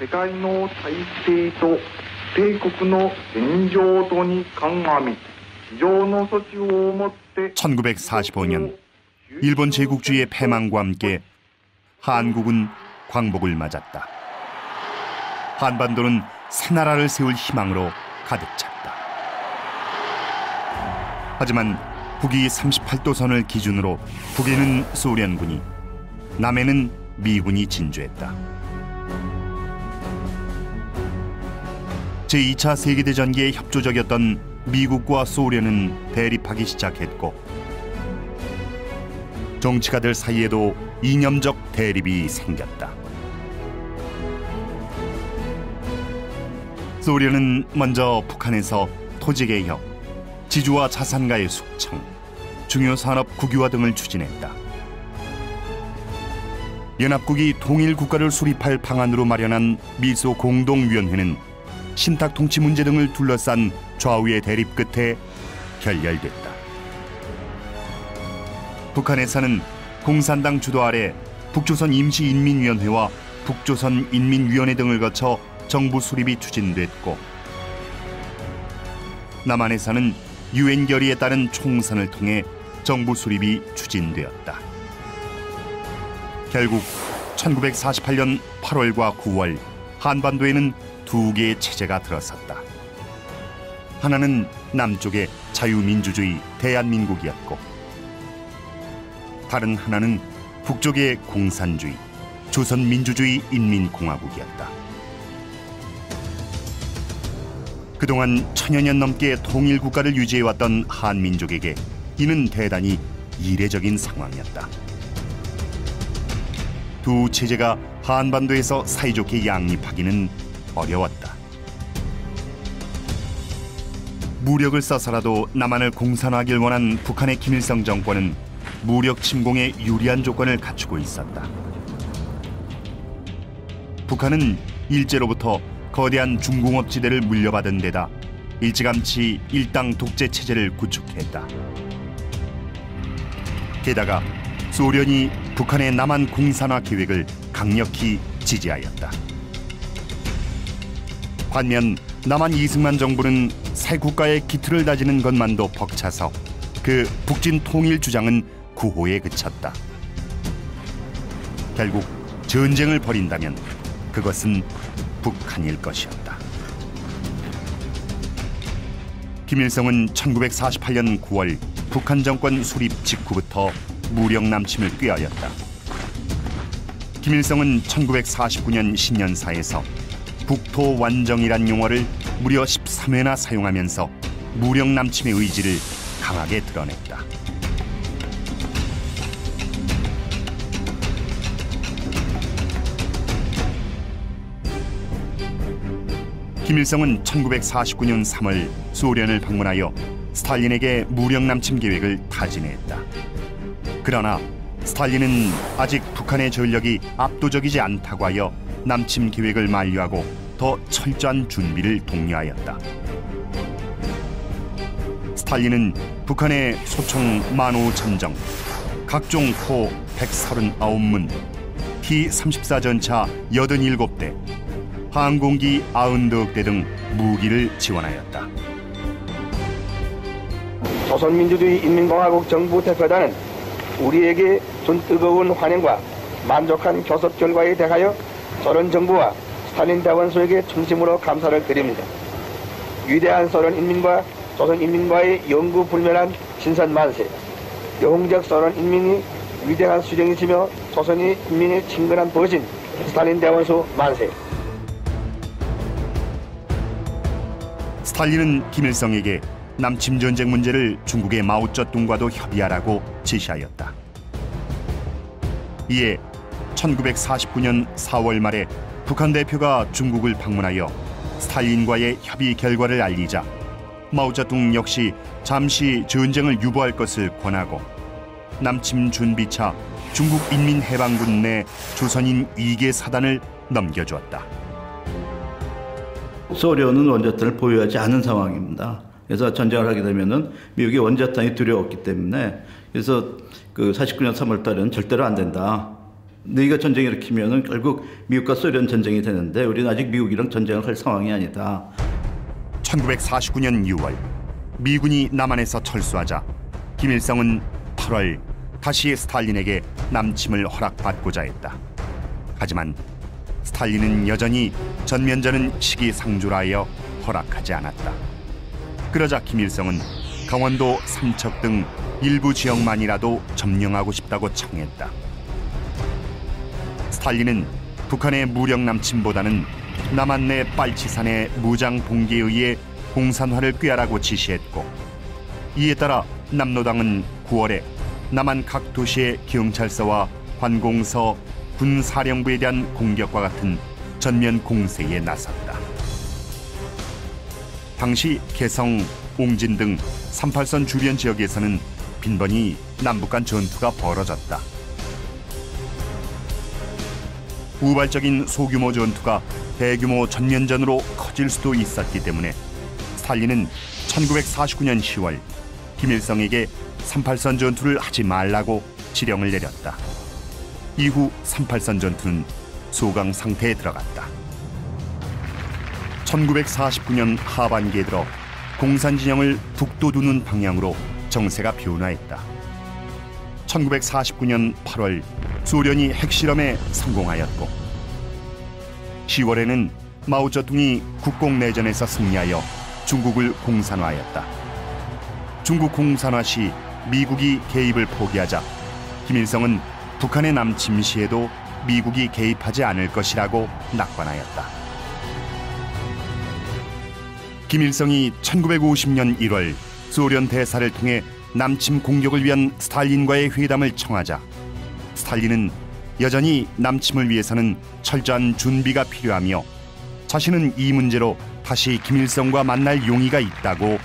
世界の体制と帝国の現状とに鑑み非常の措置をもって 1945년 일본 제국주의의 패망과 함께 한국은 광복을 맞았다. 한반도는 새 나라를 세울 희망으로 가득 찼다. 하지만 북위 38도선을 기준으로 북에는 소련군이, 남에는 미군이 진주했다. 제2차 세계대전기에 협조적이었던 미국과 소련은 대립하기 시작했고 정치가들 사이에도 이념적 대립이 생겼다. 소련은 먼저 북한에서 토지개혁, 지주와 자산가의 숙청, 중요 산업 국유화 등을 추진했다. 연합국이 통일 국가를 수립할 방안으로 마련한 미소 공동위원회는 신탁 통치 문제 등을 둘러싼 좌우의 대립 끝에 결렬됐다. 북한에서는 공산당 주도 아래 북조선 임시인민위원회와 북조선 인민위원회 등을 거쳐 정부 수립이 추진됐고, 남한에서는 유엔 결의에 따른 총선을 통해 정부 수립이 추진되었다. 결국 1948년 8월과 9월 한반도에는 두 개의 체제가 들어섰다. 하나는 남쪽의 자유민주주의 대한민국이었고, 다른 하나는 북쪽의 공산주의 조선민주주의 인민공화국이었다. 그동안 천여 년 넘게 통일 국가를 유지해왔던 한민족에게 이는 대단히 이례적인 상황이었다. 두 체제가 한반도에서 사이좋게 양립하기는 어려웠다. 무력을 써서라도 남한을 공산화하길 원한 북한의 김일성 정권은 무력 침공에 유리한 조건을 갖추고 있었다. 북한은 일제로부터 거대한 중공업지대를 물려받은 데다 일찌감치 일당 독재 체제를 구축했다. 게다가 소련이 북한의 남한 공산화 계획을 강력히 지지하였다. 반면 남한 이승만 정부는 새 국가의 기틀을 다지는 것만도 벅차서 그 북진 통일 주장은 구호에 그쳤다. 결국 전쟁을 벌인다면 그것은 북한일 것이었다. 김일성은 1948년 9월 북한 정권 수립 직후부터 무력 남침을 꾀하였다. 김일성은 1949년 신년사에서 북토 완정이란 용어를 무려 13회나 사용하면서 무력 남침의 의지를 강하게 드러냈다. 김일성은 1949년 3월 소련을 방문하여 스탈린에게 무력 남침 계획을 타진했다. 그러나 스탈린은 아직 북한의 전력이 압도적이지 않다고 하여 남침 계획을 만류하고 더 철저한 준비를 독려하였다. 스탈린은 북한의 소총 15,000정, 각종 포 139문, T-34 전차 87대, 항공기 92대 등 무기를 지원하였다. 조선민주주의 인민공화국 정부 대표단은 우리에게 준 뜨거운 환영과 만족한 교섭 결과에 대하여 소련 정부와 스탈린 대원수에게 진심으로 감사를 드립니다. 위대한 소련 인민과 조선 인민과의 영구불멸한 신선 만세, 영웅적 소련 인민이 위대한 수령이시며 조선의 인민의 친근한 버신 스탈린 대원수 만세. 스탈린은 김일성에게 남침 전쟁 문제를 중국의 마오쩌둥과도 협의하라고 지시하였다. 이에 1949년 4월 말에 북한 대표가 중국을 방문하여 스탈린과의 협의 결과를 알리자 마오쩌둥 역시 잠시 전쟁을 유보할 것을 권하고 남침 준비차 중국인민해방군 내 조선인 2개 사단을 넘겨주었다. 소련은 원자탄을 보유하지 않은 상황입니다. 그래서 전쟁을 하게 되면은 미국의 원자탄이 두려웠기 때문에 그래서 그 49년 3월 달에는 절대로 안 된다. 너희가 전쟁 일으키면은 결국 미국과 소련 전쟁이 되는데 우리는 아직 미국이랑 전쟁을 할 상황이 아니다. 1949년 6월 미군이 남한에서 철수하자 김일성은 8월 다시 스탈린에게 남침을 허락받고자 했다. 하지만 스탈린은 여전히 전면전은 시기상조라 하여 허락하지 않았다. 그러자 김일성은 강원도 삼척 등 일부 지역만이라도 점령하고 싶다고 청했다. 스탈린은 북한의 무력 남침보다는 남한 내 빨치산의 무장 봉기에 의해 공산화를 꾀하라고 지시했고, 이에 따라 남노당은 9월에 남한 각 도시의 경찰서와 관공서, 군사령부에 대한 공격과 같은 전면 공세에 나섰다. 당시 개성, 옹진 등 38선 주변 지역에서는 빈번히 남북 간 전투가 벌어졌다. 우발적인 소규모 전투가 대규모 전면전으로 커질 수도 있었기 때문에 스탈린은 1949년 10월 김일성에게 38선 전투를 하지 말라고 지령을 내렸다. 이후 38선 전투는 소강 상태에 들어갔다. 1949년 하반기에 들어 공산 진영을 북돋우는 방향으로 정세가 변화했다. 1949년 8월 소련이 핵실험에 성공하였고, 10월에는 마오쩌둥이 국공내전에서 승리하여 중국을 공산화하였다. 중국 공산화 시 미국이 개입을 포기하자 김일성은 북한의 남침 시에도 미국이 개입하지 않을 것이라고 낙관하였다. 김일성이 1950년 1월 소련 대사를 통해 남침 공격을 위한 스탈린과의 회담을 청하자 스탈린은 여전히 남침을 위해서는 철저한 준비가 필요하며 자신은 이 문제로 다시 김일성과 만날 용의가 있다고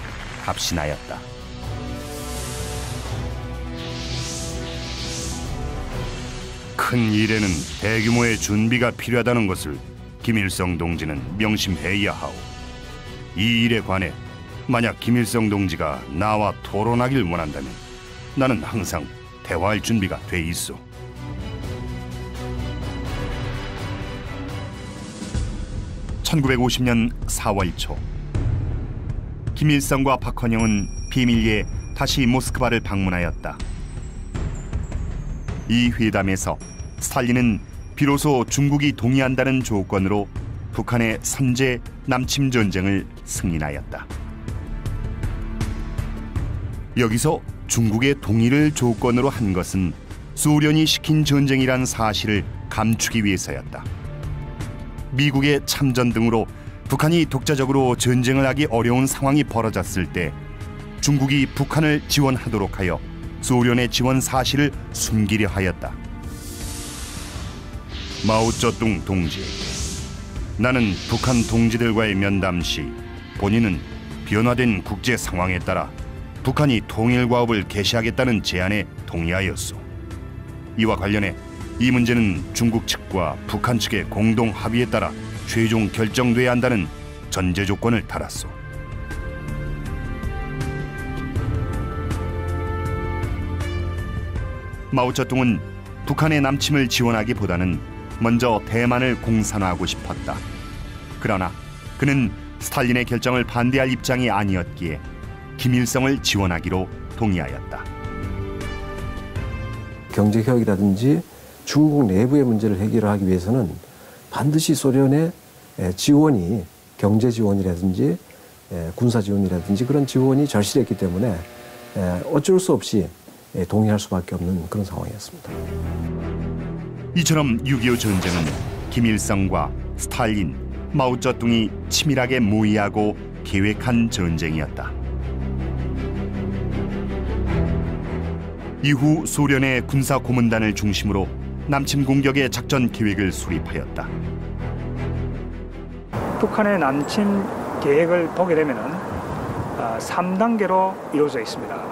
답신하였다. 큰 일에는 대규모의 준비가 필요하다는 것을 김일성 동지는 명심해야 하오. 이 일에 관해 만약 김일성 동지가 나와 토론하길 원한다면 나는 항상 대화할 준비가 돼 있어. (1950년 4월) 초 김일성과 박헌영은 비밀리에 다시 모스크바를 방문하였다. 이 회담에서 스탈린은 비로소 중국이 동의한다는 조건으로 북한의 선제 남침 전쟁을 승인하였다. 여기서 중국의 동의를 조건으로 한 것은 소련이 시킨 전쟁이란 사실을 감추기 위해서였다. 미국의 참전 등으로 북한이 독자적으로 전쟁을 하기 어려운 상황이 벌어졌을 때 중국이 북한을 지원하도록 하여 소련의 지원 사실을 숨기려 하였다. 마오쩌둥 동지에게 나는 북한 동지들과의 면담 시 본인은 변화된 국제 상황에 따라 북한이 통일과업을 개시하겠다는 제안에 동의하였소. 이와 관련해 이 문제는 중국 측과 북한 측의 공동 합의에 따라 최종 결정돼야 한다는 전제 조건을 달았소. 마오쩌둥은 북한의 남침을 지원하기보다는 먼저 대만을 공산화하고 싶었다. 그러나 그는 스탈린의 결정을 반대할 입장이 아니었기에 김일성을 지원하기로 동의하였다. 경제개혁이라든지 중국 내부의 문제를 해결하기 위해서는 반드시 소련의 지원이 경제 지원이라든지 군사 지원이라든지 그런 지원이 절실했기 때문에 어쩔 수 없이 동의할 수밖에 없는 그런 상황이었습니다. 이처럼 6.25 전쟁은 김일성과 스탈린, 마오쩌둥이 치밀하게 모의하고 계획한 전쟁이었다. 이후 소련의 군사 고문단을 중심으로 남침 공격의 작전 계획을 수립하였다. 북한의 남침 계획을 보게 되면은 3단계로 이루어져 있습니다.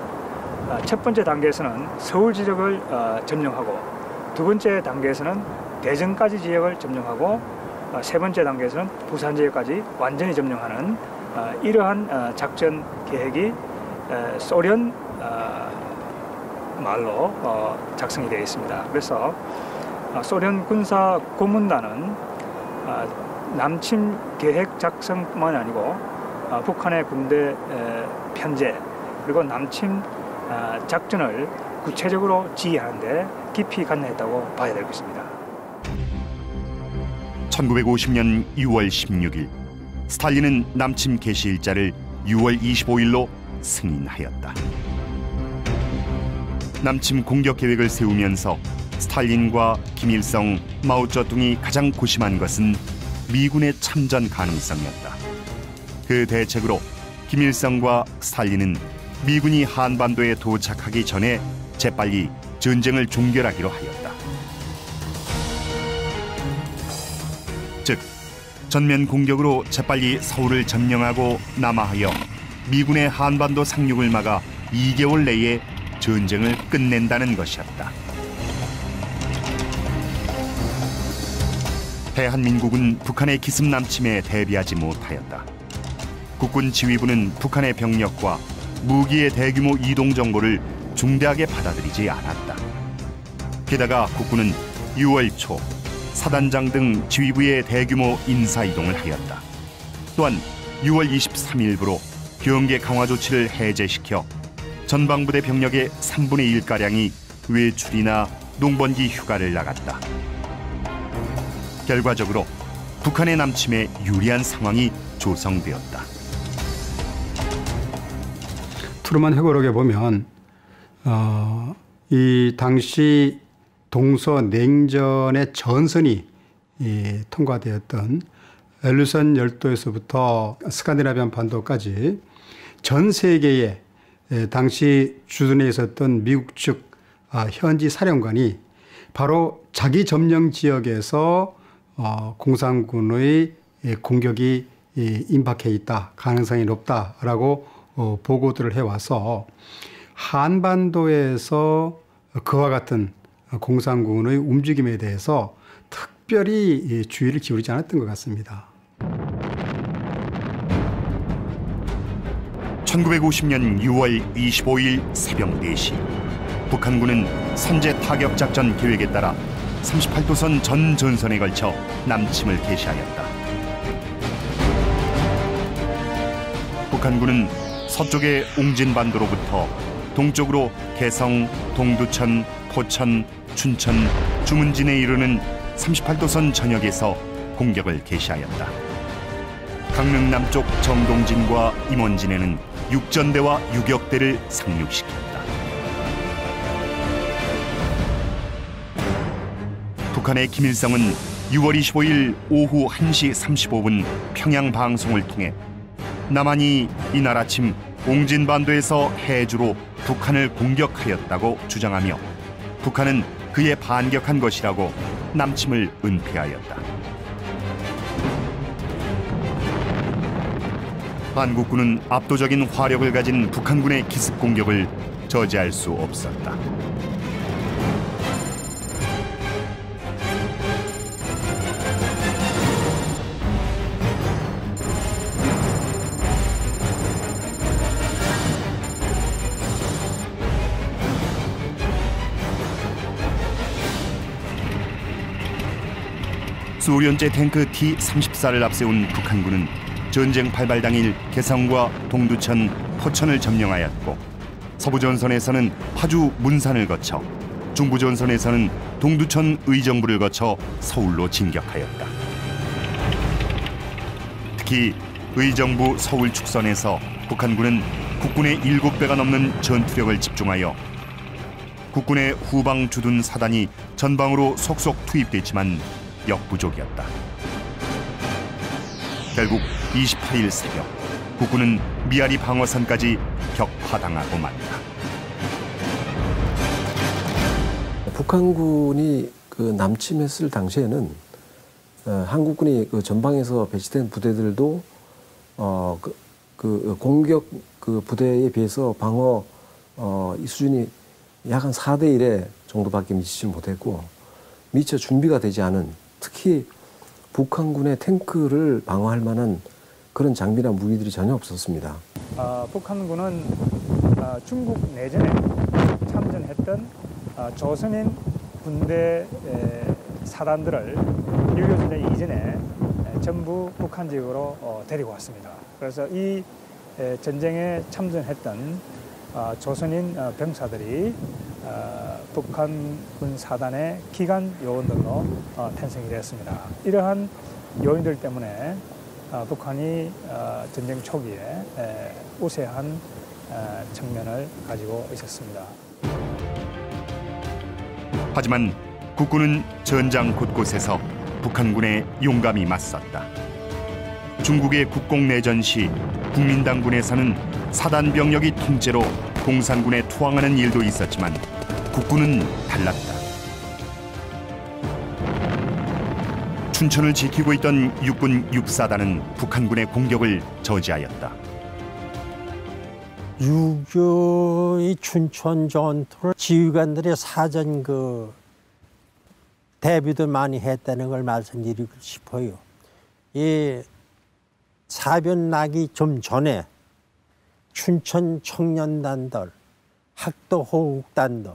첫 번째 단계에서는 서울 지역을 점령하고, 두 번째 단계에서는 대전까지 지역을 점령하고, 세 번째 단계에서는 부산 지역까지 완전히 점령하는 이러한 작전 계획이 소련 말로 작성이 되어 있습니다. 그래서 소련 군사 고문단은 남침 계획 작성뿐만 아니고 북한의 군대 편제 그리고 남침 작전을 구체적으로 지휘하는 데 깊이 관여했다고 봐야 되겠습니다. 1950년 6월 16일 스탈린은 남침 개시 일자를 6월 25일로 승인하였다. 남침 공격 계획을 세우면서 스탈린과 김일성, 마오쩌둥이 가장 고심한 것은 미군의 참전 가능성이었다. 그 대책으로 김일성과 스탈린은 미군이 한반도에 도착하기 전에 재빨리 전쟁을 종결하기로 하였다. 즉, 전면 공격으로 재빨리 서울을 점령하고 남하하여 미군의 한반도 상륙을 막아 2개월 내에 전쟁을 끝낸다는 것이었다. 대한민국은 북한의 기습 남침에 대비하지 못하였다. 국군 지휘부는 북한의 병력과 무기의 대규모 이동 정보를 중대하게 받아들이지 않았다. 게다가 국군은 6월 초 사단장 등 지휘부의 대규모 인사 이동을 하였다. 또한 6월 23일부로 경계 강화 조치를 해제시켜 전방부대 병력의 3분의 1가량이 외출이나 농번기 휴가를 나갔다. 결과적으로 북한의 남침에 유리한 상황이 조성되었다. 트루먼 회고록에 보면 이 당시 동서냉전의 전선이 통과되었던 엘루선 열도에서부터 스칸디나비안 반도까지 전 세계에 당시 주둔해 있었던 미국 측 현지 사령관이 바로 자기 점령 지역에서 공산군의 공격이 임박해 있다, 가능성이 높다라고 보고들을 해와서 한반도에서 그와 같은 공산군의 움직임에 대해서 특별히 주의를 기울이지 않았던 것 같습니다. 1950년 6월 25일 새벽 4시 북한군은 선제 타격 작전 계획에 따라 38도선 전 전선에 걸쳐 남침을 개시하였다. 북한군은 서쪽의 옹진반도로부터 동쪽으로 개성, 동두천, 포천, 춘천, 주문진에 이르는 38도선 전역에서 공격을 개시하였다. 강릉 남쪽 정동진과 임원진에는 육전대와 유격대를 상륙시켰다. 북한의 김일성은 6월 25일 오후 1시 35분 평양 방송을 통해 남한이 이날 아침 옹진반도에서 해주로 북한을 공격하였다고 주장하며 북한은 그에 반격한 것이라고 남침을 은폐하였다. 한국군은 압도적인 화력을 가진 북한군의 기습 공격을 저지할 수 없었다. 소련제 탱크 T-34를 앞세운 북한군은 전쟁 발발 당일 개성과 동두천, 포천을 점령하였고 서부전선에서는 파주, 문산을 거쳐 중부전선에서는 동두천, 의정부를 거쳐 서울로 진격하였다. 특히 의정부, 서울 축선에서 북한군은 국군의 7배가 넘는 전투력을 집중하여 국군의 후방 주둔 사단이 전방으로 속속 투입됐지만 역부족이었다. 결국 28일 새벽 국군은 미아리 방어선까지 격파당하고 말다. 북한군이 그 남침했을 당시에는 한국군이 그 전방에서 배치된 부대들도 그 공격 그 부대에 비해서 방어 이 수준이 약 한 4대 1의 정도밖에 미치지 못했고 미처 준비가 되지 않은 특히 북한군의 탱크를 방어할 만한 그런 장비나 무기들이 전혀 없었습니다. 북한군은 중국 내전에 참전했던 조선인 군대 사단들을 6.25 전쟁 이전에 전부 북한 지역으로 데리고 왔습니다. 그래서 이 전쟁에 참전했던 조선인 병사들이 북한군 사단의 기관 요원들로 탄생이 되었습니다. 이러한 요인들 때문에 북한이 전쟁 초기에 우세한 측면을 가지고 있었습니다. 하지만 국군은 전장 곳곳에서 북한군에 용감히 맞섰다. 중국의 국공내전 시 국민당군에서는 사단 병력이 통째로 공산군에 투항하는 일도 있었지만 국군은 달랐다. 춘천을 지키고 있던 육군 6사단은 북한군의 공격을 저지하였다. 6.25의 춘천 전투를 지휘관들의 사전 대비도 많이 했다는 걸 말씀드리고 싶어요. 이 사변 나기 좀 전에 춘천 청년단들, 학도호국단들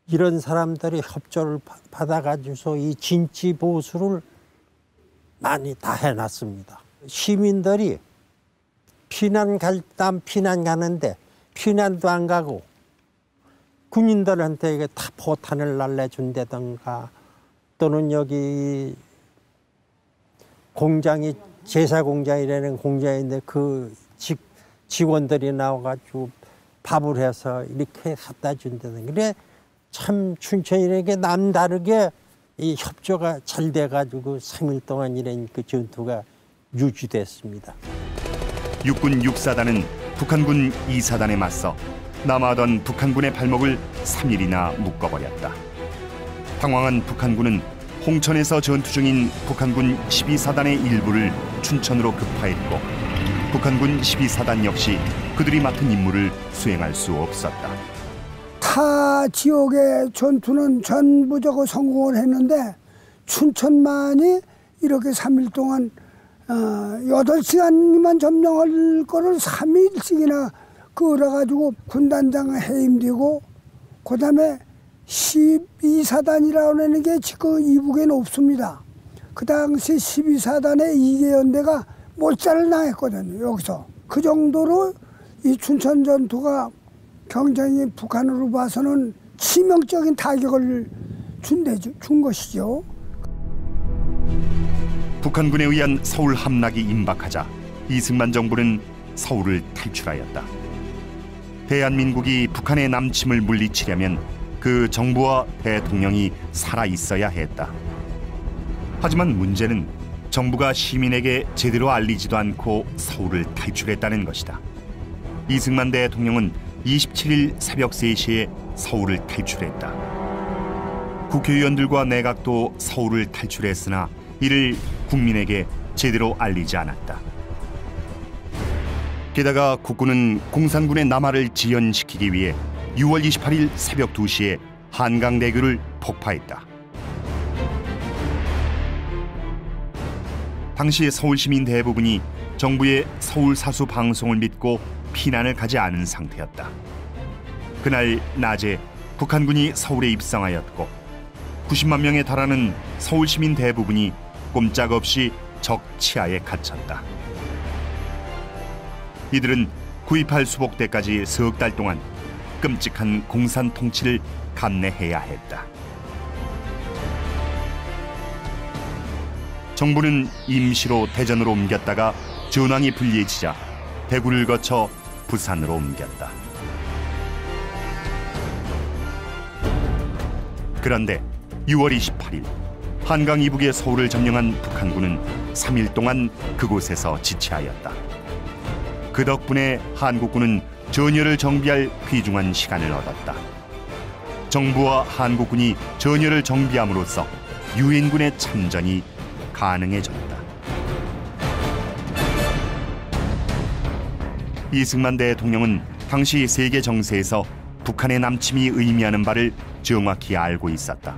이런 사람들이 협조를 받아가지고서 이 진지 보수를 많이 다 해놨습니다. 시민들이 피난 가는데 피난도 안 가고 군인들한테 다 포탄을 날려준다든가 또는 여기 공장이 제사공장이라는 공장인데 그 직원들이 나와가지고 밥을 해서 이렇게 갖다 준다든가. 그래 참 춘천이라는 남다르게 이 협조가 잘 돼가지고 3일 동안 이런 그 전투가 유지됐습니다. 육군 6사단은 북한군 2사단에 맞서 남아하던 북한군의 발목을 3일이나 묶어버렸다. 당황한 북한군은 홍천에서 전투 중인 북한군 12사단의 일부를 춘천으로 급파했고 북한군 12사단 역시 그들이 맡은 임무를 수행할 수 없었다. 타 지역의 전투는 전부적으로 성공을 했는데 춘천만이 이렇게 3일 동안 8시간이면 점령할 거를 3일씩이나 끌어가지고 군단장 해임되고 그다음에 12사단이라고 하는 게 지금 이북에는 없습니다. 그 당시 12사단의 2개 연대가 몰살을 당했거든요. 여기서. 그 정도로 이 춘천 전투가 굉장히 북한으로 봐서는 치명적인 타격을 준 것이죠. 북한군에 의한 서울 함락이 임박하자 이승만 정부는 서울을 탈출하였다. 대한민국이 북한의 남침을 물리치려면 그 정부와 대통령이 살아있어야 했다. 하지만 문제는 정부가 시민에게 제대로 알리지도 않고 서울을 탈출했다는 것이다. 이승만 대통령은 27일 새벽 3시에 서울을 탈출했다. 국회의원들과 내각도 서울을 탈출했으나 이를 국민에게 제대로 알리지 않았다. 게다가 국군은 공산군의 남하를 지연시키기 위해 6월 28일 새벽 2시에 한강대교를 폭파했다. 당시 서울 시민 대부분이 정부의 서울 사수 방송을 믿고 피난을 가지 않은 상태였다. 그날 낮에 북한군이 서울에 입성하였고 90만 명에 달하는 서울 시민 대부분이 꼼짝없이 적 치하에 갇혔다. 이들은 9.28 수복대까지 석 달 동안 끔찍한 공산 통치를 감내해야 했다. 정부는 임시로 대전으로 옮겼다가 전황이 불리해지자 대구를 거쳐 부산으로 옮겼다. 그런데 6월 28일 한강 이북의 서울을 점령한 북한군은 3일 동안 그곳에서 지체하였다. 그 덕분에 한국군은 전열을 정비할 귀중한 시간을 얻었다. 정부와 한국군이 전열을 정비함으로써 유엔군의 참전이 가능해졌다. 이승만 대통령은 당시 세계 정세에서 북한의 남침이 의미하는 바를 정확히 알고 있었다.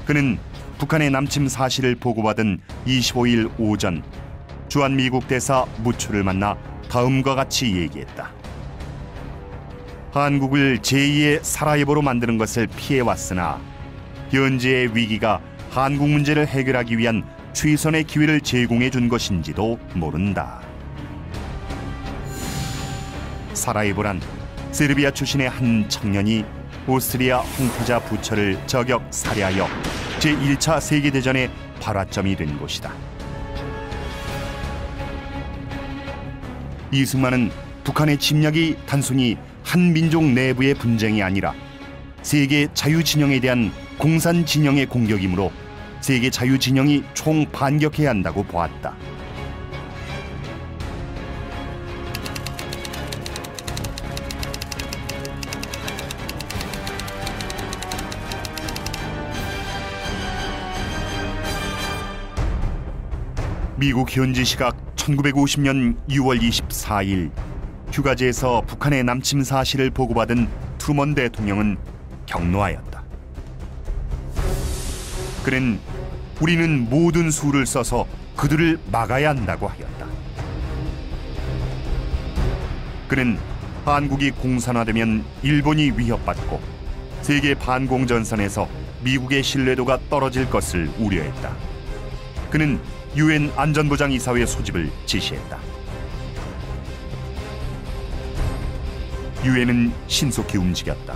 그는 북한의 남침 사실을 보고받은 25일 오전 주한미국 대사 무추를 만나 다음과 같이 얘기했다. 한국을 제2의 사라예보로 만드는 것을 피해왔으나 현재의 위기가 한국 문제를 해결하기 위한 최선의 기회를 제공해 준 것인지도 모른다. 사라예보란 세르비아 출신의 한 청년이 오스트리아 황태자 부처를 저격 살해하여 제1차 세계대전의 발화점이 된 곳이다. 이승만은 북한의 침략이 단순히 한 민족 내부의 분쟁이 아니라 세계 자유진영에 대한 공산 진영의 공격이므로 세계 자유진영이 총반격해야 한다고 보았다. 미국 현지 시각 1950년 6월 24일 휴가지에서 북한의 남침 사실을 보고받은 트루먼 대통령은 경로하였다. 그는 우리는 모든 수를 써서 그들을 막아야 한다고 하였다. 그는 한국이 공산화되면 일본이 위협받고 세계 반공전선에서 미국의 신뢰도가 떨어질 것을 우려했다. 그는 유엔 안전보장이사회 소집을 지시했다. 유엔은 신속히 움직였다.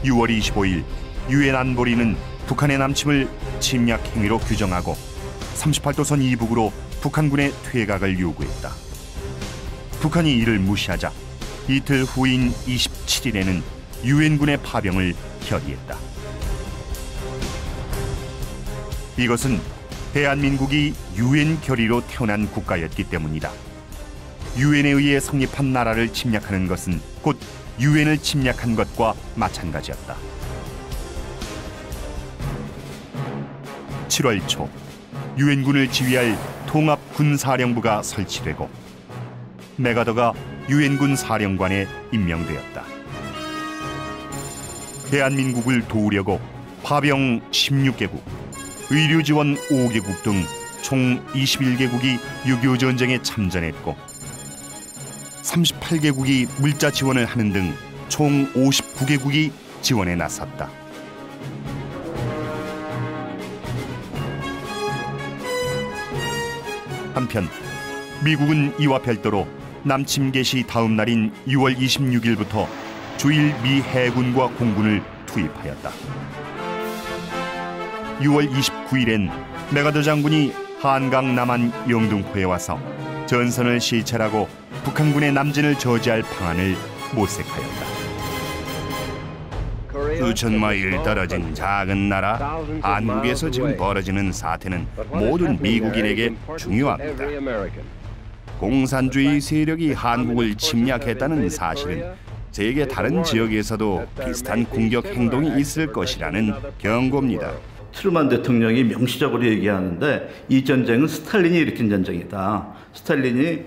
6월 25일 유엔 안보리는 북한의 남침을 침략 행위로 규정하고 38도선 이북으로 북한군의 퇴각을 요구했다. 북한이 이를 무시하자 이틀 후인 27일에는 유엔군의 파병을 결의했다. 이것은 대한민국이 유엔 결의로 태어난 국가였기 때문이다. 유엔에 의해 성립한 나라를 침략하는 것은 곧 유엔을 침략한 것과 마찬가지였다. 7월 초 유엔군을 지휘할 통합군사령부가 설치되고 메가더가 유엔군 사령관에 임명되었다. 대한민국을 도우려고 파병 16개국, 의료 지원 5개국 등 총 21개국이 6.25 전쟁에 참전했고 38개국이 물자 지원을 하는 등 총 59개국이 지원에 나섰다. 한편 미국은 이와 별도로 남침 개시 다음 날인 6월 26일부터 주일 미 해군과 공군을 투입하였다. 6월 29일엔 메가더 장군이 한강 남한 영등포에 와서 전선을 시찰하고 북한군의 남진을 저지할 방안을 모색하였다. 수천 마일 떨어진 작은 나라 한국에서 지금 벌어지는 사태는 모든 미국인에게 중요합니다. 공산주의 세력이 한국을 침략했다는 사실은 세계 다른 지역에서도 비슷한 공격 행동이 있을 것이라는 경고입니다. 트루먼 대통령이 명시적으로 얘기하는데 이 전쟁은 스탈린이 일으킨 전쟁이다. 스탈린이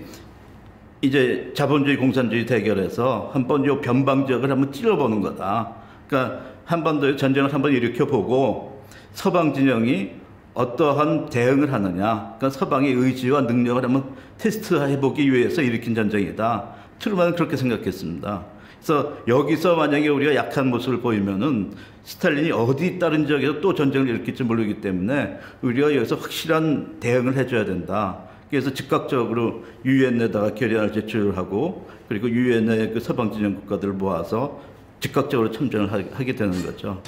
이제 자본주의 공산주의 대결에서 한번 요 변방 지역을 한번 찔러보는 거다. 그러니까 한 번 더 전쟁을 한번 일으켜보고 서방 진영이 어떠한 대응을 하느냐. 그러니까 서방의 의지와 능력을 한번 테스트해보기 위해서 일으킨 전쟁이다. 트루먼은 그렇게 생각했습니다. 그래서 여기서 만약에 우리가 약한 모습을 보이면은 스탈린이 어디 다른 지역에서 또 전쟁을 일으킬지 모르기 때문에 우리가 여기서 확실한 대응을 해줘야 된다. 그래서 즉각적으로 유엔에다가 결의안을 제출하고 그리고 유엔의 그 서방 진영 국가들을 모아서 즉각적으로 참전을 하게 되는 거죠.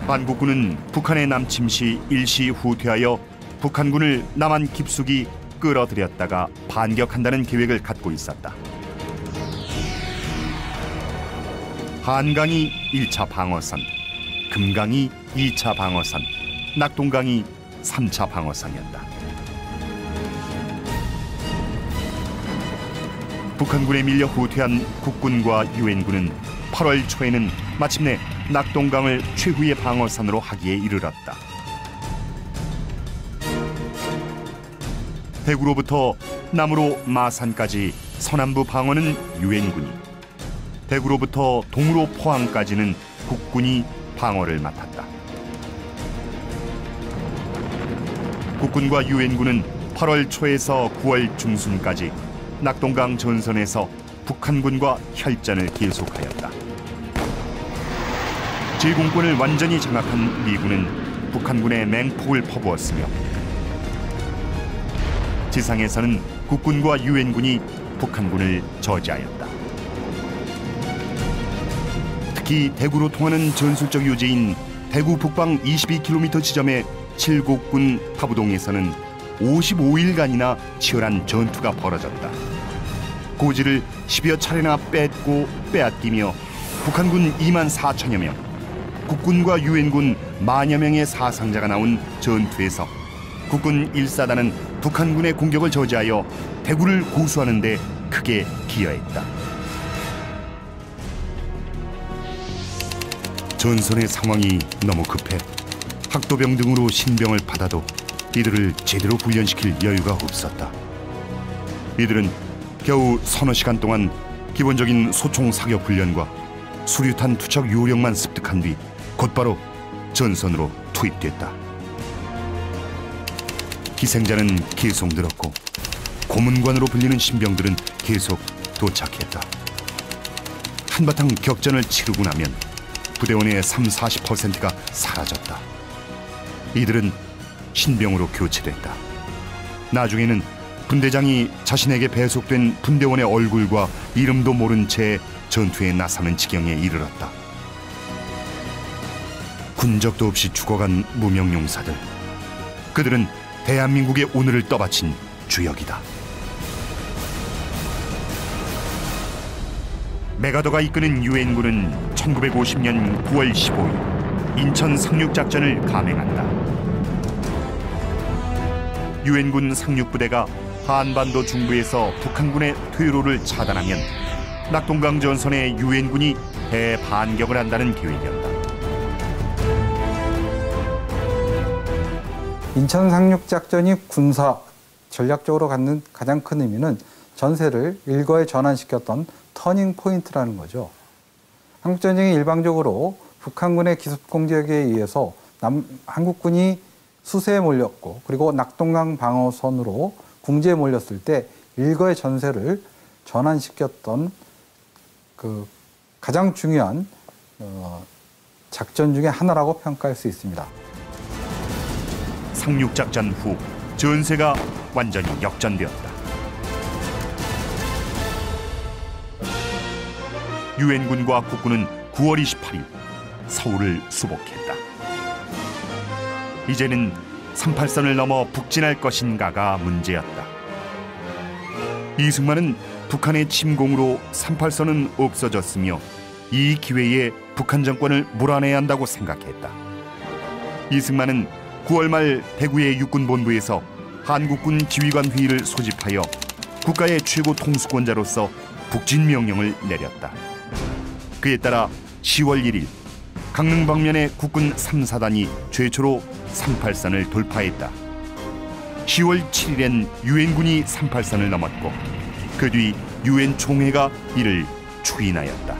한국군은 북한의 남침 시 일시 후퇴하여 북한군을 남한 깊숙이 끌어들였다가 반격한다는 계획을 갖고 있었다. 한강이 1차 방어선, 금강이 2차 방어선, 낙동강이 3차 방어선이었다. 북한군에 밀려 후퇴한 국군과 유엔군은 8월 초에는 마침내 낙동강을 최후의 방어선으로 하기에 이르렀다. 대구로부터 남으로 마산까지 서남부 방어는 유엔군이, 대구로부터 동으로 포항까지는 국군이 방어를 맡았다. 국군과 유엔군은 8월 초에서 9월 중순까지 낙동강 전선에서 북한군과 혈전을 계속하였다. 제공권을 완전히 장악한 미군은 북한군에 맹폭을 퍼부었으며 지상에서는 국군과 유엔군이 북한군을 저지하였다. 특히 대구로 통하는 전술적 요지인 대구 북방 22km 지점의 칠곡군 파부동에서는 55일간이나 치열한 전투가 벌어졌다. 고지를 10여 차례나 뺏고 빼앗기며 북한군 2만 4천여 명, 국군과 유엔군 만여 명의 사상자가 나온 전투에서 국군 1사단은 북한군의 공격을 저지하여 대구를 고수하는 데 크게 기여했다. 전선의 상황이 너무 급해 학도병 등으로 신병을 받아도 이들을 제대로 훈련시킬 여유가 없었다. 이들은 겨우 서너 시간 동안 기본적인 소총 사격 훈련과 수류탄 투척 요령만 습득한 뒤 곧바로 전선으로 투입됐다. 희생자는 계속 늘었고 고문관으로 불리는 신병들은 계속 도착했다. 한바탕 격전을 치르고 나면 부대원의 30-40%가 사라졌다. 이들은 신병으로 교체됐다. 나중에는 분대장이 자신에게 배속된 분대원의 얼굴과 이름도 모른 채 전투에 나서는 지경에 이르렀다. 군적도 없이 죽어간 무명용사들. 그들은 대한민국의 오늘을 떠받친 주역이다. 메가더가 이끄는 유엔군은 1950년 9월 15일 인천 상륙작전을 감행한다. 유엔군 상륙부대가 한반도 중부에서 북한군의 퇴로를 차단하면 낙동강 전선에 유엔군이 대반격을 한다는 계획이었다. 인천 상륙작전이 군사 전략적으로 갖는 가장 큰 의미는 전세를 일거에 전환시켰던 터닝 포인트라는 거죠. 한국전쟁이 일방적으로 북한군의 기습 공격에 의해서 한국군이 수세에 몰렸고 그리고 낙동강 방어선으로 궁지에 몰렸을 때 일거의 전세를 전환시켰던 그 가장 중요한 작전 중에 하나라고 평가할 수 있습니다. 상륙작전 후 전세가 완전히 역전되었다. 유엔군과 국군은 9월 28일 서울을 수복했다. 이제는 38선을 넘어 북진할 것인가가 문제였다. 이승만은 북한의 침공으로 38선은 없어졌으며 이 기회에 북한 정권을 몰아내야 한다고 생각했다. 이승만은 9월 말 대구의 육군본부에서 한국군 지휘관 회의를 소집하여 국가의 최고 통수권자로서 북진 명령을 내렸다. 그에 따라 10월 1일 강릉 방면의 국군 3사단이 최초로 38선을 돌파했다. 10월 7일엔 유엔군이 38선을 넘었고 그 뒤 유엔 총회가 이를 추인하였다.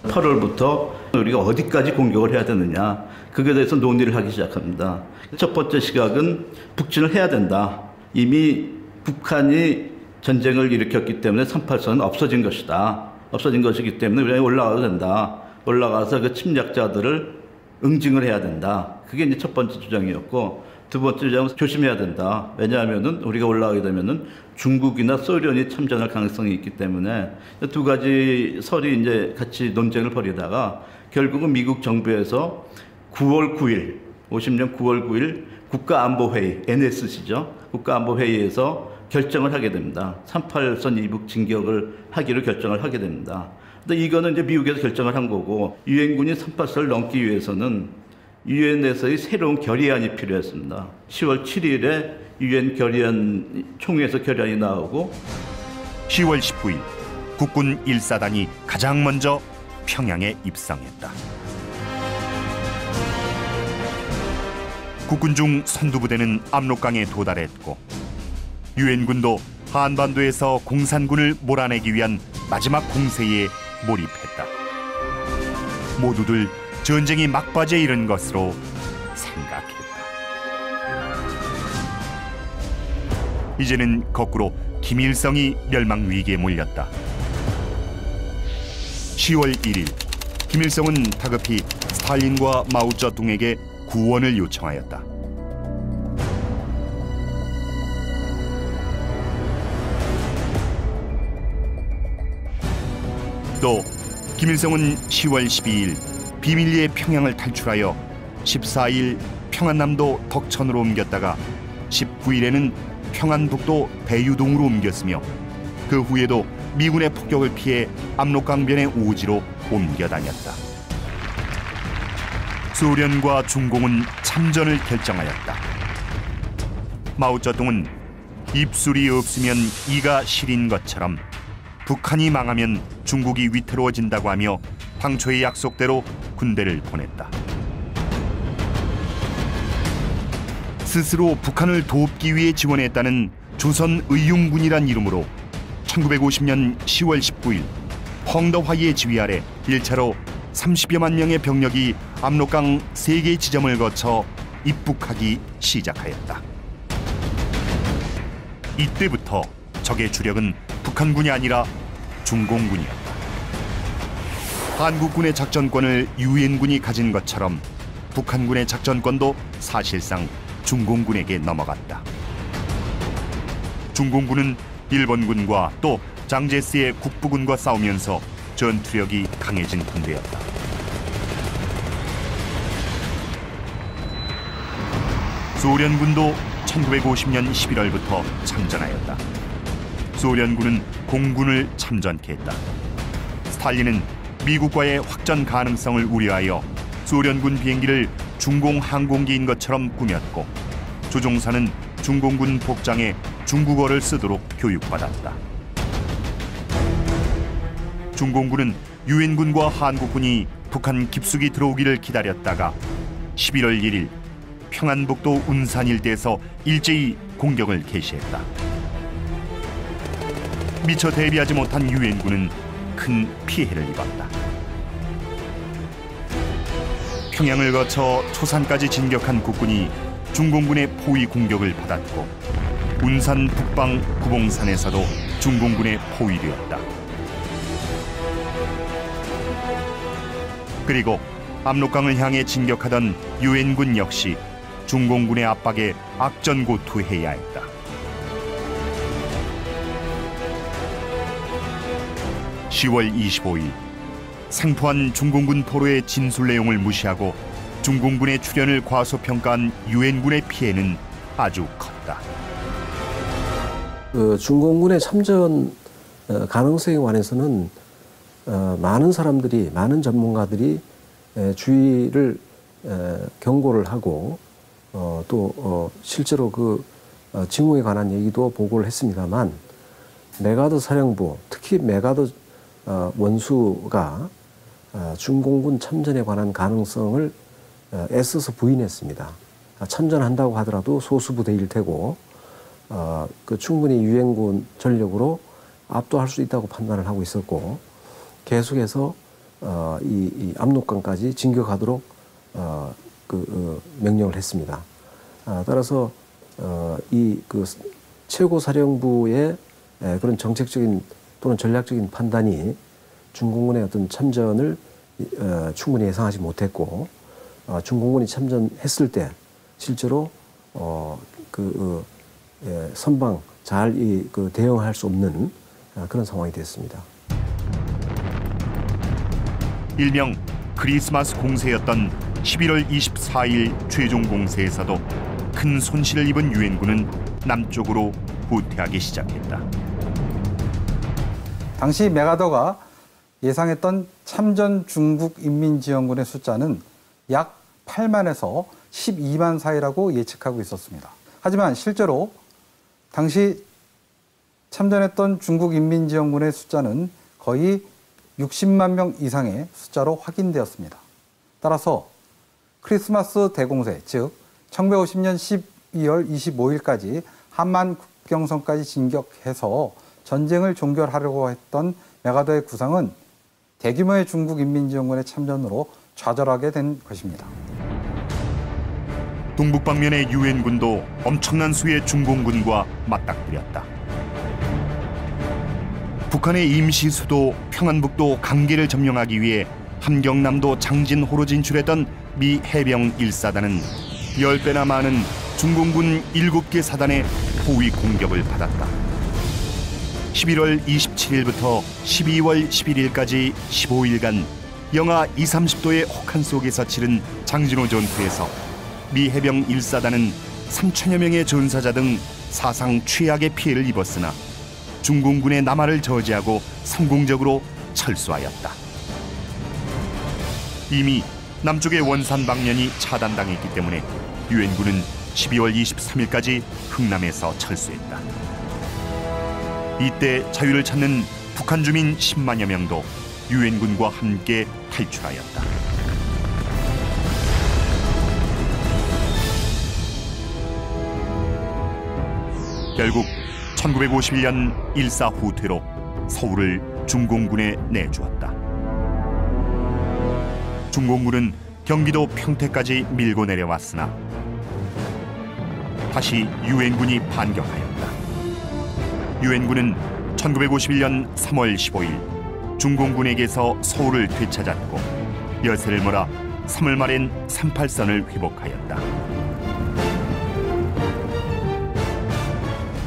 8월부터 우리가 어디까지 공격을 해야 되느냐, 그에 대해서 논의를 하기 시작합니다. 첫 번째 시각은 북진을 해야 된다. 이미 북한이 전쟁을 일으켰기 때문에 38선은 없어진 것이다. 없어진 것이기 때문에 우리가 올라가도 된다. 올라가서 그 침략자들을 응징을 해야 된다. 그게 이제 첫 번째 주장이었고, 두 번째 주장은 조심해야 된다. 왜냐하면은 우리가 올라가게 되면은 중국이나 소련이 참전할 가능성이 있기 때문에 두 가지 설이 이제 같이 논쟁을 벌이다가 결국은 미국 정부에서 9월 9일, 50년 9월 9일 국가안보회의, NSC죠. 국가안보회의에서 결정을 하게 됩니다. 38선 이북 진격을 하기로 결정을 하게 됩니다. 근데 이거는 이제 미국에서 결정을 한 거고, 유엔군이 38선을 넘기 위해서는 유엔에서의 새로운 결의안이 필요했습니다. 10월 7일에 유엔 결의안 총회에서 결의안이 나오고 10월 19일 국군 1사단이 가장 먼저 평양에 입성했다. 국군 중 선두부대는 압록강에 도달했고 유엔군도 한반도에서 공산군을 몰아내기 위한 마지막 공세에 몰입했다. 모두들 전쟁이 막바지에 이른 것으로 생각했다. 이제는 거꾸로 김일성이 멸망 위기에 몰렸다. 10월 1일 김일성은 다급히 스탈린과 마오쩌둥에게 구원을 요청하였다. 또 김일성은 10월 12일 비밀리에 평양을 탈출하여 14일 평안남도 덕천으로 옮겼다가 19일에는 평안북도 대유동으로 옮겼으며 그 후에도 미군의 폭격을 피해 압록강변의 오지로 옮겨 다녔다. 소련과 중공은 참전을 결정하였다. 마오쩌둥은 입술이 없으면 이가 시린 것처럼 북한이 망하면 중국이 위태로워진다고 하며 당초의 약속대로 군대를 보냈다. 스스로 북한을 돕기 위해 지원했다는 조선의용군이란 이름으로 1950년 10월 19일 펑더화이의 지휘 아래 1차로 30여만 명의 병력이 압록강 3개 지점을 거쳐 입북하기 시작하였다. 이때부터 적의 주력은 북한군이 아니라 중공군이었다. 한국군의 작전권을 유엔군이 가진 것처럼 북한군의 작전권도 사실상 중공군에게 넘어갔다. 중공군은 일본군과 또 장제스의 국부군과 싸우면서 전투력이 강해진 군대였다. 소련군도 1950년 11월부터 참전하였다. 소련군은 공군을 참전케 했다. 스탈린은 미국과의 확전 가능성을 우려하여 소련군 비행기를 중공 항공기인 것처럼 꾸몄고 조종사는 중공군 복장에 중국어를 쓰도록 교육받았다. 중공군은 유엔군과 한국군이 북한 깊숙이 들어오기를 기다렸다가 11월 1일 평안북도 운산 일대에서 일제히 공격을 개시했다. 미처 대비하지 못한 유엔군은 큰 피해를 입었다. 평양을 거쳐 초산까지 진격한 국군이 중공군의 포위 공격을 받았고 운산 북방 구봉산에서도 중공군의 포위되었다. 그리고 압록강을 향해 진격하던 유엔군 역시 중공군의 압박에 악전고투해야 했다. (10월 25일) 생포한 중공군 포로의 진술 내용을 무시하고 중공군의 출현을 과소평가한 유엔군의 피해는 아주 컸다. 중공군의 참전 가능성에 관해서는 많은 사람들이, 많은 전문가들이 주의를 경고를 하고 또 실제로 그 징후에 관한 얘기도 보고를 했습니다만 메가더 사령부, 특히 메가더 원수가 중공군 참전에 관한 가능성을 애써서 부인했습니다. 참전한다고 하더라도 소수 부대일 테고 그 충분히 유엔군 전력으로 압도할 수 있다고 판단을 하고 있었고 계속해서 이 압록강까지 진격하도록 명령을 했습니다. 따라서 이 최고 사령부의 그런 정책적인 또는 전략적인 판단이 중공군의 어떤 참전을 충분히 예상하지 못했고 중공군이 참전했을 때 실제로 선방 잘 대응할 수 없는 그런 상황이 됐습니다. 일명 크리스마스 공세였던 11월 24일 최종 공세에서도 큰 손실을 입은 유엔군은 남쪽으로 후퇴하기 시작했다. 당시 메가더가 예상했던 참전 중국 인민지원군의 숫자는 약 8만에서 12만 사이라고 예측하고 있었습니다. 하지만 실제로 당시 참전했던 중국 인민지원군의 숫자는 거의 60만 명 이상의 숫자로 확인되었습니다. 따라서 크리스마스 대공세, 즉 1950년 12월 25일까지 한만 국경선까지 진격해서 전쟁을 종결하려고 했던 메가더의 구상은 대규모의 중국 인민지원군의 참전으로 좌절하게 된 것입니다. 동북방면의 유엔군도 엄청난 수의 중공군과 맞닥뜨렸다. 북한의 임시 수도 평안북도 강계를 점령하기 위해 함경남도 장진호로 진출했던 미 해병 1사단은 10배나 많은 중공군 7개 사단의 포위 공격을 받았다. 11월 27일부터 12월 11일까지 15일간 영하 20-30도의 혹한 속에서 치른 장진호 전투에서 미 해병 1사단은 3천여 명의 전사자 등 사상 최악의 피해를 입었으나 중공군의 남하를 저지하고 성공적으로 철수하였다. 이미 남쪽의 원산 방면이 차단당했기 때문에 유엔군은 12월 23일까지 흥남에서 철수했다. 이때 자유를 찾는 북한 주민 10만여 명도 유엔군과 함께 탈출하였다. 결국 1951년 일사후퇴로 서울을 중공군에 내주었다. 중공군은 경기도 평택까지 밀고 내려왔으나 다시 유엔군이 반격하였다. 유엔군은 1951년 3월 15일 중공군에게서 서울을 되찾았고 여세를 몰아 3월 말엔 38선을 회복하였다.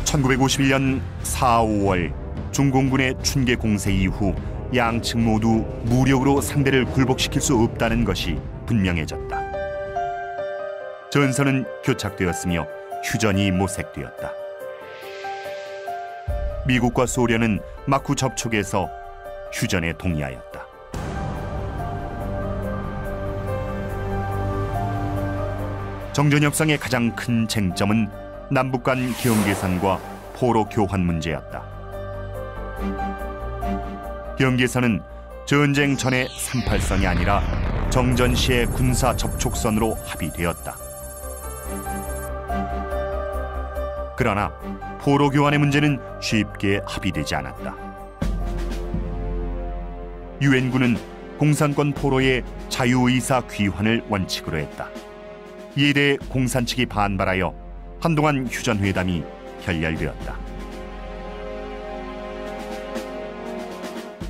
1951년 4, 5월 중공군의 춘계 공세 이후 양측 모두 무력으로 상대를 굴복시킬 수 없다는 것이 분명해졌다. 전선은 교착되었으며 휴전이 모색되었다. 미국과 소련은 막후 접촉에서 휴전에 동의하였다. 정전 협상의 가장 큰 쟁점은 남북 간 경계선과 포로 교환 문제였다. 경계선은 전쟁 전의 38선이 아니라 정전 시의 군사 접촉선으로 합의되었다. 그러나 포로 교환의 문제는 쉽게 합의되지 않았다. 유엔군은 공산권 포로의 자유의사 귀환을 원칙으로 했다. 이에 대해 공산 측이 반발하여 한동안 휴전회담이 결렬되었다.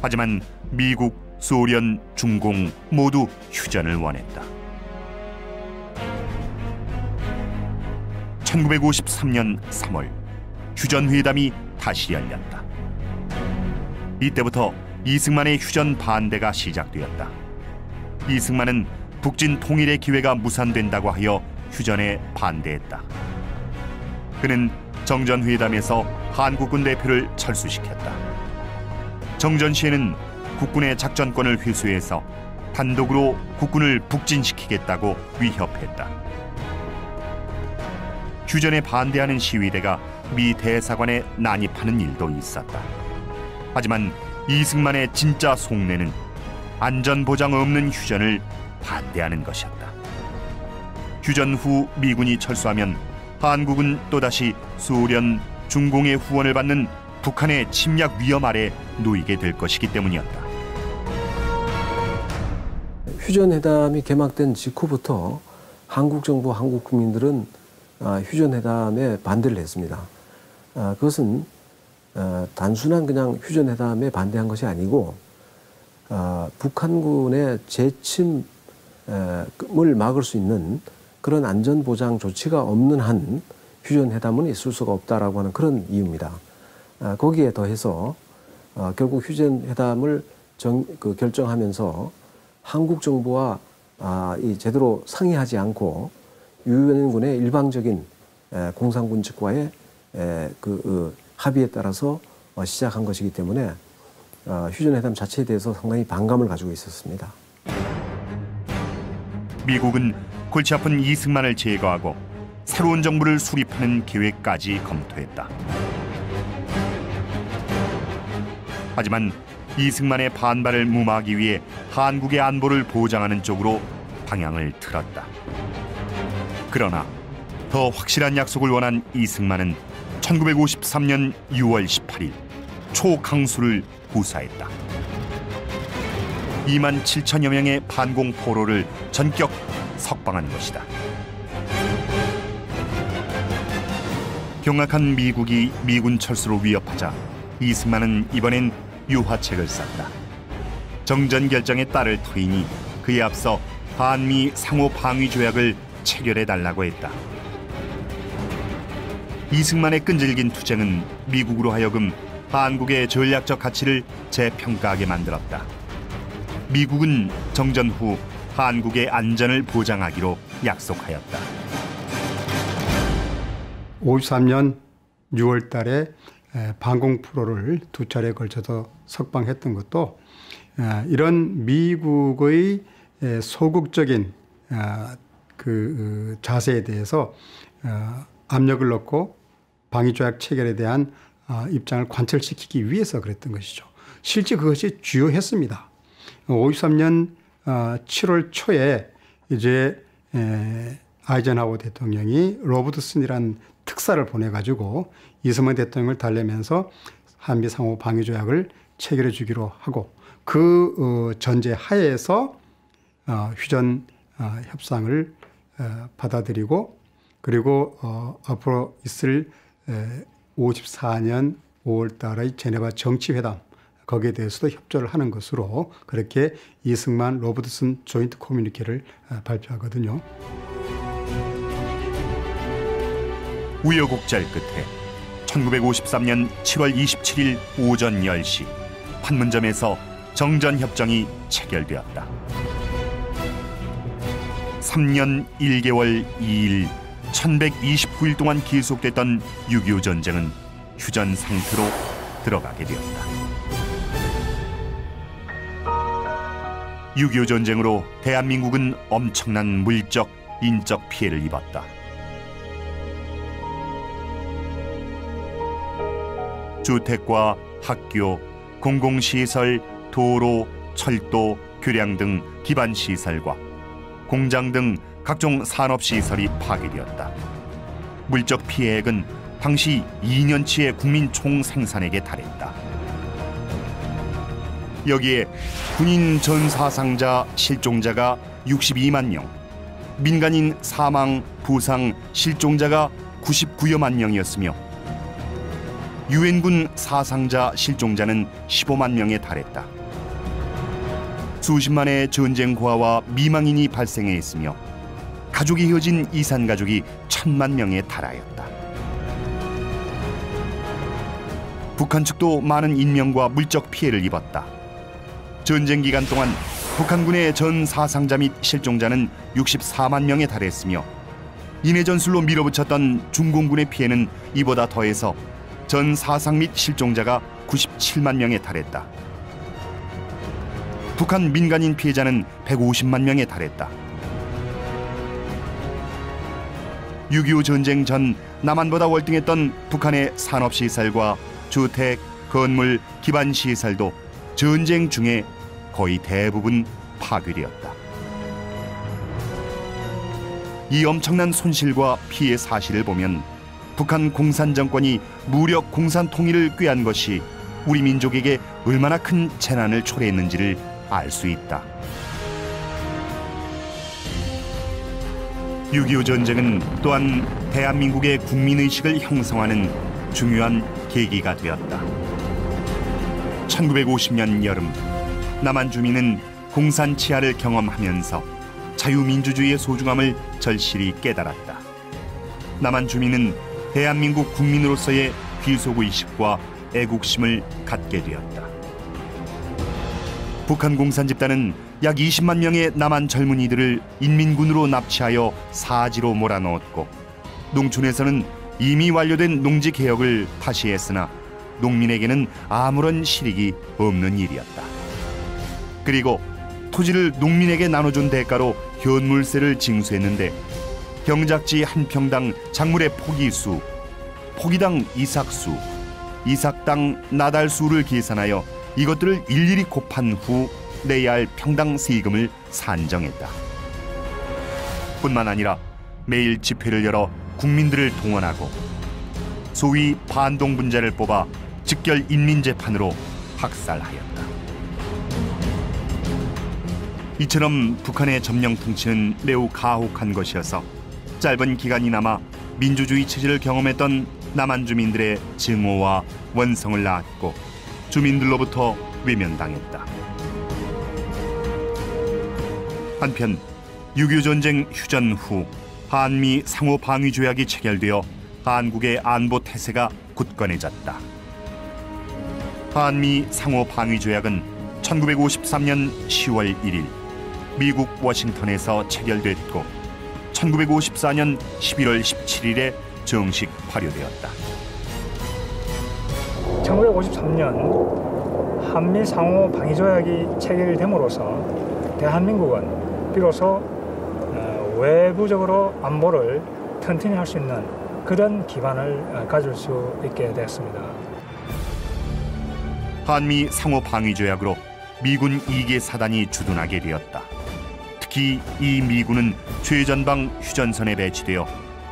하지만 미국, 소련, 중공 모두 휴전을 원했다. 1953년 3월 휴전회담이 다시 열렸다. 이때부터 이승만의 휴전 반대가 시작되었다. 이승만은 북진 통일의 기회가 무산된다고 하여 휴전에 반대했다. 그는 정전회담에서 한국군 대표를 철수시켰다. 정전 시에는 국군의 작전권을 회수해서 단독으로 국군을 북진시키겠다고 위협했다. 휴전에 반대하는 시위대가 미 대사관에 난입하는 일도 있었다. 하지만 이승만의 진짜 속내는 안전보장 없는 휴전을 반대하는 것이었다. 휴전 후 미군이 철수하면 한국은 또다시 소련, 중공의 후원을 받는 북한의 침략 위험 아래 놓이게 될 것이기 때문이었다. 휴전회담이 개막된 직후부터 한국 정부, 한국 국민들은 휴전회담에 반대를 했습니다. 그것은 단순한 그냥 휴전회담에 반대한 것이 아니고 북한군의 재침을 막을 수 있는 그런 안전보장 조치가 없는 한 휴전회담은 있을 수가 없다라고 하는 그런 이유입니다. 거기에 더해서 결국 휴전회담을 결정하면서 한국 정부와 제대로 상의하지 않고 유엔군의 일방적인 공산군 측과의 합의에 따라서 시작한 것이기 때문에 휴전회담 자체에 대해서 상당히 반감을 가지고 있었습니다. 미국은 골치 아픈 이승만을 제거하고 새로운 정부를 수립하는 계획까지 검토했다. 하지만 이승만의 반발을 무마하기 위해 한국의 안보를 보장하는 쪽으로 방향을 틀었다. 그러나 더 확실한 약속을 원한 이승만은 1953년 6월 18일 초강수를 구사했다. 2만 7천여 명의 반공 포로를 전격 석방한 것이다. 경악한 미국이 미군 철수로 위협하자 이승만은 이번엔 유화책을 썼다. 정전 결정에 따를 터이니 그에 앞서 한미 상호 방위 조약을 체결해달라고 했다. 이승만의 끈질긴 투쟁은 미국으로 하여금 한국의 전략적 가치를 재평가하게 만들었다. 미국은 정전 후 한국의 안전을 보장하기로 약속하였다. 53년 6월 달에 방공 프로를 2차례에 걸쳐서 석방했던 것도 이런 미국의 소극적인 그 자세에 대해서 압력을 넣고 방위조약 체결에 대한 입장을 관철시키기 위해서 그랬던 것이죠. 실제 그것이 주요했습니다. 53년 7월 초에 이제 아이젠하워 대통령이 로버트슨이라는 특사를 보내가지고 이승만 대통령을 달래면서 한미 상호 방위조약을 체결해 주기로 하고 그 전제 하에서 휴전 협상을 받아들이고 그리고 앞으로 있을 54년 5월 달의 제네바 정치회담 거기에 대해서도 협조를 하는 것으로 그렇게 이승만 로버트슨 조인트 커뮤니케를 발표하거든요. 우여곡절 끝에 1953년 7월 27일 오전 10시 판문점에서 정전협정이 체결되었다. 3년 1개월 2일 1129일 동안 계속됐던 6.25 전쟁은 휴전 상태로 들어가게 되었다. 6.25 전쟁으로 대한민국은 엄청난 물적, 인적 피해를 입었다. 주택과 학교, 공공시설, 도로, 철도, 교량 등 기반시설과 공장 등 각종 산업시설이 파괴되었다. 물적 피해액은 당시 2년치의 국민 총생산액에 달했다. 여기에 군인 전사상자, 실종자가 62만 명, 민간인 사망, 부상, 실종자가 99여만 명이었으며 유엔군 사상자, 실종자는 15만 명에 달했다. 수십만의 전쟁 고아와 미망인이 발생했으며 가족이 헤어진 이산가족이 1000만 명에 달하였다. 북한 측도 많은 인명과 물적 피해를 입었다. 전쟁 기간 동안 북한군의 전 사상자 및 실종자는 64만 명에 달했으며 인해 전술로 밀어붙였던 중공군의 피해는 이보다 더해서 전 사상 및 실종자가 97만 명에 달했다. 북한 민간인 피해자는 150만 명에 달했다. 6.25 전쟁 전 남한보다 월등했던 북한의 산업시설과 주택, 건물, 기반시설도 전쟁 중에 거의 대부분 파괴되었다. 이 엄청난 손실과 피해 사실을 보면 북한 공산 정권이 무력 공산 통일을 꾀한 것이 우리 민족에게 얼마나 큰 재난을 초래했는지를 알 수 있다. 6.25 전쟁은 또한 대한민국의 국민의식을 형성하는 중요한 계기가 되었다. 1950년 여름 남한 주민은 공산 치하를 경험하면서 자유민주주의의 소중함을 절실히 깨달았다. 남한 주민은 대한민국 국민으로서의 귀속의식과 애국심을 갖게 되었다. 북한 공산 집단은 약 20만 명의 남한 젊은이들을 인민군으로 납치하여 사지로 몰아넣었고 농촌에서는 이미 완료된 농지 개혁을 다시 했으나 농민에게는 아무런 실익이 없는 일이었다. 그리고 토지를 농민에게 나눠준 대가로 현물세를 징수했는데 경작지 한 평당 작물의 포기수, 포기당 이삭수, 이삭당 나달수를 계산하여 이것들을 일일이 곱한 후 내야 할 평당 세금을 산정했다. 뿐만 아니라 매일 집회를 열어 국민들을 동원하고 소위 반동분자를 뽑아 즉결 인민재판으로 학살하였다. 이처럼 북한의 점령 통치는 매우 가혹한 것이어서 짧은 기간이나마 민주주의 체제를 경험했던 남한 주민들의 증오와 원성을 낳았고 주민들로부터 외면당했다. 한편 6.25 전쟁 휴전 후 한미 상호 방위 조약이 체결되어 한국의 안보 태세가 굳건해졌다. 한미 상호 방위 조약은 1953년 10월 1일 미국 워싱턴에서 체결됐고 1954년 11월 17일에 정식 발효되었다. 1953년 한미 상호 방위 조약이 체결됨으로써 대한민국은 비로소 외부적으로 안보를 튼튼히 할 수 있는 그런 기반을 가질 수 있게 되었습니다. 한미 상호 방위 조약으로 미군 2개 사단이 주둔하게 되었다. 특히 이 미군은 최전방 휴전선에 배치되어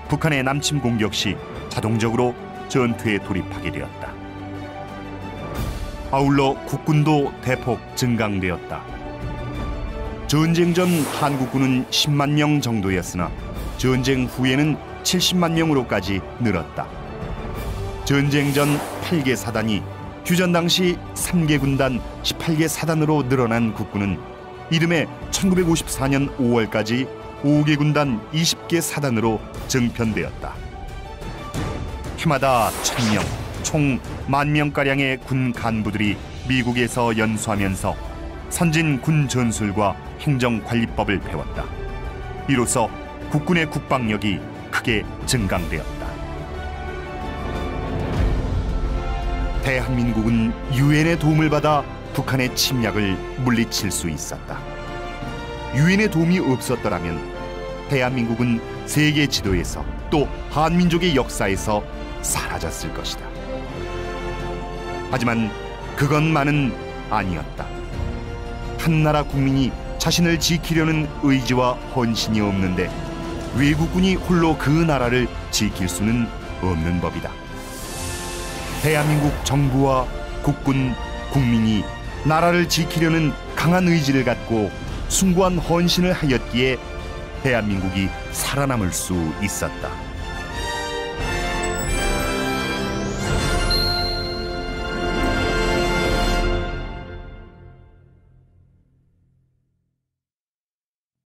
북한의 남침 공격 시 자동적으로 전투에 돌입하게 되었다. 아울러 국군도 대폭 증강되었다. 전쟁 전 한국군은 10만 명 정도였으나 전쟁 후에는 70만 명으로까지 늘었다. 전쟁 전 8개 사단이 휴전 당시 3개 군단 18개 사단으로 늘어난 국군은 이듬해 1954년 5월까지 5개 군단 20개 사단으로 정편되었다. 해마다 1000명, 총 10,000명가량의 군 간부들이 미국에서 연수하면서 선진 군 전술과 행정관리법을 배웠다. 이로써 국군의 국방력이 크게 증강되었다. 대한민국은 유엔의 도움을 받아 북한의 침략을 물리칠 수 있었다. 유엔의 도움이 없었더라면 대한민국은 세계 지도에서 또 한민족의 역사에서 사라졌을 것이다. 하지만 그것만은 아니었다. 한 나라 국민이 자신을 지키려는 의지와 헌신이 없는데 외국군이 홀로 그 나라를 지킬 수는 없는 법이다. 대한민국 정부와 국군, 국민이 나라를 지키려는 강한 의지를 갖고 숭고한 헌신을 하였기에 대한민국이 살아남을 수 있었다.